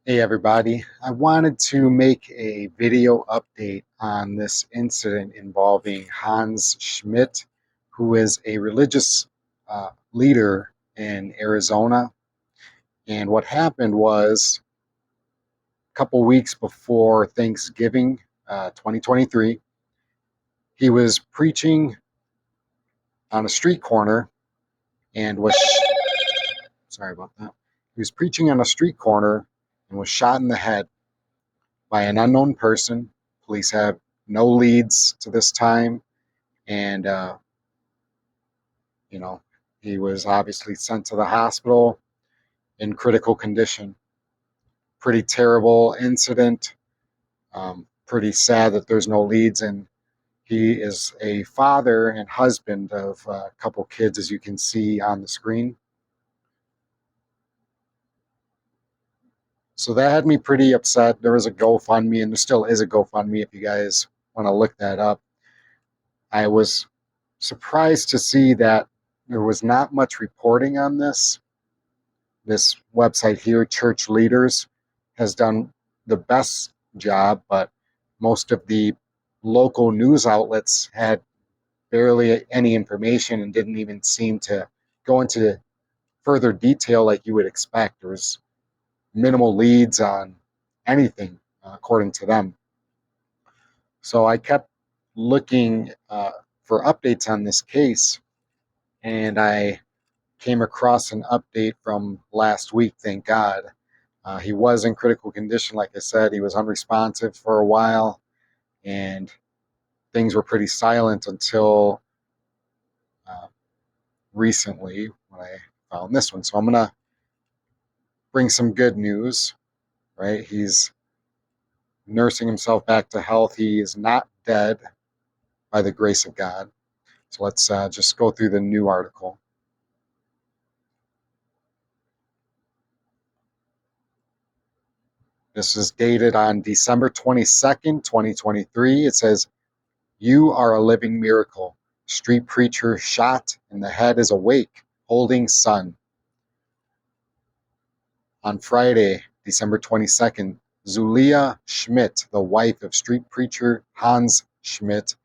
Hey everybody, I wanted to make a video update on this incident involving Hans Schmidt, who is a religious leader in Arizona. And what happened was a couple weeks before Thanksgiving 2023, he was preaching on a street corner and sorry about that. He was preaching on a street corner and was shot in the head by an unknown person. Police have no leads to this time, and you know, he was obviously sent to the hospital in critical condition. Pretty terrible incident. Pretty sad that there's no leads, and he is a father and husband of a couple kids, as you can see on the screen. So that had me pretty upset. There was a GoFundMe, and there still is a GoFundMe if you guys want to look that up. I was surprised to see that there was not much reporting on this. This website here, Church Leaders, has done the best job, but most of the local news outlets had barely any information and didn't even seem to go into further detail like you would expect. There was minimal leads on anything, according to them. So I kept looking for updates on this case, and I came across an update from last week, thank God. He was in critical condition, like I said. He was unresponsive for a while, and things were pretty silent until uh, recently when I found this one. So I'm going to bring some good news, right? He's nursing himself back to health. He is not dead by the grace of God. So let's just go through the new article. This is dated on December 22nd, 2023. It says, "You are a living miracle. Street preacher shot in the head is awake, holding son." On Friday, December 22nd, Zulia Schmidt, the wife of street preacher Hans Schmidt,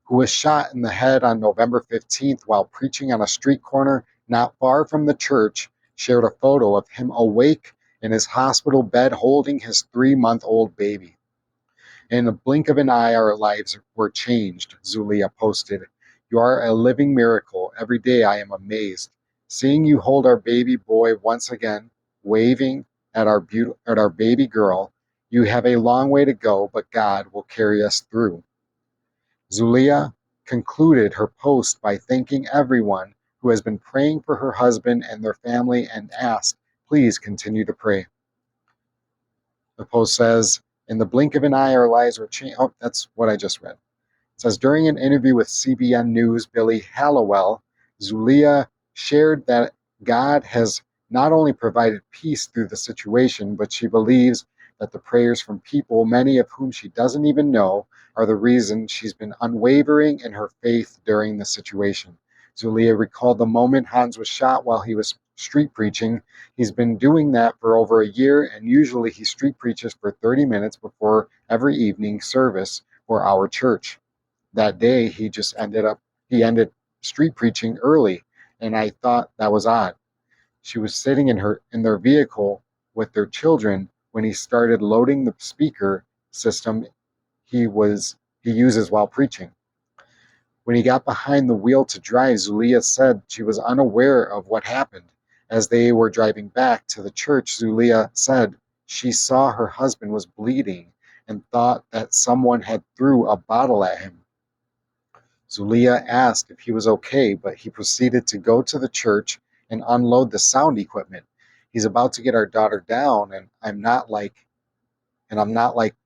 who was shot in the head on November 15th while preaching on a street corner not far from the church, shared a photo of him awake in his hospital bed holding his 3-month-old baby. "In the blink of an eye, our lives were changed," Zulia posted. "You are a living miracle. Every day I am amazed. Seeing you hold our baby boy once again, waving at our baby girl. You have a long way to go, but God will carry us through." Zulia concluded her post by thanking everyone who has been praying for her husband and their family and asked, "Please continue to pray." The post says, "In the blink of an eye, our lives were changed." Oh, that's what I just read. It says, during an interview with CBN News' Billy Hallowell, Zulia shared that God has not only provided peace through the situation, but she believes that the prayers from people, many of whom she doesn't even know, are the reason she's been unwavering in her faith during the situation. Zulia recalled the moment Hans was shot while he was street preaching. He's been doing that for over a year, and usually he street preaches for 30 minutes before every evening service for our church. That day he ended street preaching early, and I thought that was odd. She was sitting in their vehicle with their children when he started loading the speaker system he was he uses while preaching. When he got behind the wheel to drive, Zulia said she was unaware of what happened. As they were driving back to the church, Zulia said she saw her husband was bleeding and thought that someone had threw a bottle at him. Zulia asked if he was okay, but he proceeded to go to the church and unload the sound equipment. "He's about to get our daughter down, and I'm not like,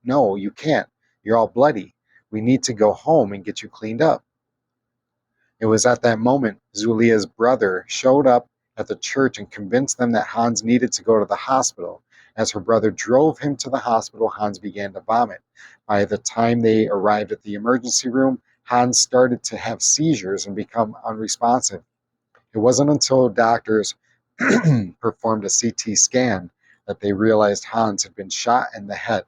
no, you can't. You're all bloody. We need to go home and get you cleaned up." It was at that moment Zulia's brother showed up at the church and convinced them that Hans needed to go to the hospital. As her brother drove him to the hospital, Hans began to vomit. By the time they arrived at the emergency room, Hans started to have seizures and become unresponsive. It wasn't until doctors performed a CT scan that they realized Hans had been shot in the head.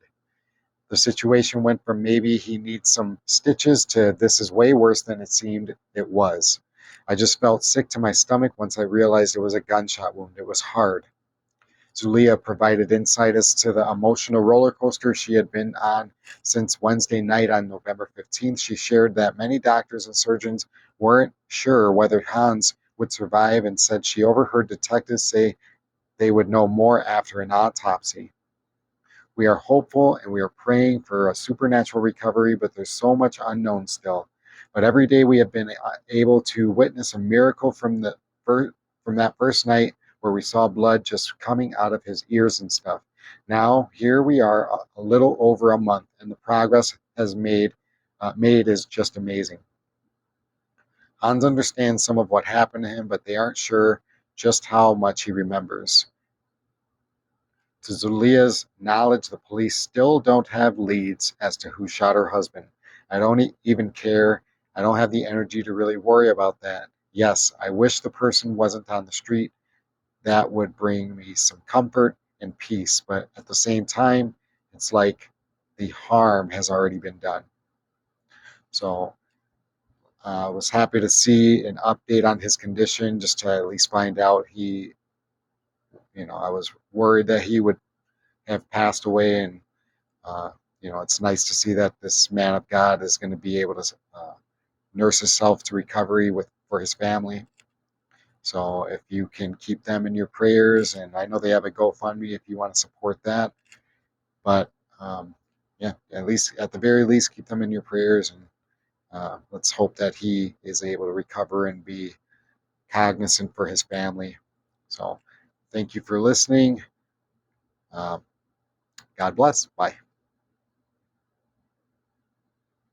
The situation went from maybe he needs some stitches to this is way worse than it seemed it was. I just felt sick to my stomach once I realized it was a gunshot wound. It was hard. Zulia provided insight as to the emotional roller coaster she had been on since Wednesday night on November 15th. She shared that many doctors and surgeons weren't sure whether Hans would survive and said she overheard detectives say they would know more after an autopsy. We are hopeful and we are praying for a supernatural recovery, but there's so much unknown still. But every day we have been able to witness a miracle from that first night where we saw blood just coming out of his ears and stuff. Now here we are, a little over a month, and the progress has made is just amazing. Hans understands some of what happened to him, but they aren't sure just how much he remembers. To Zulia's knowledge, the police still don't have leads as to who shot her husband. I don't even care. I don't have the energy to really worry about that. Yes, I wish the person wasn't on the street. That would bring me some comfort and peace. But at the same time, it's like the harm has already been done. So I was happy to see an update on his condition just to at least find out I was worried that he would have passed away, and Uh, it's nice to see that this man of God is going to be able to nurse himself to recovery for his family. So if you can keep them in your prayers, and I know they have a GoFundMe if you want to support that. But yeah, at the very least, keep them in your prayers, and let's hope that he is able to recover and be cognizant for his family. So thank you for listening. Uh, God bless. Bye.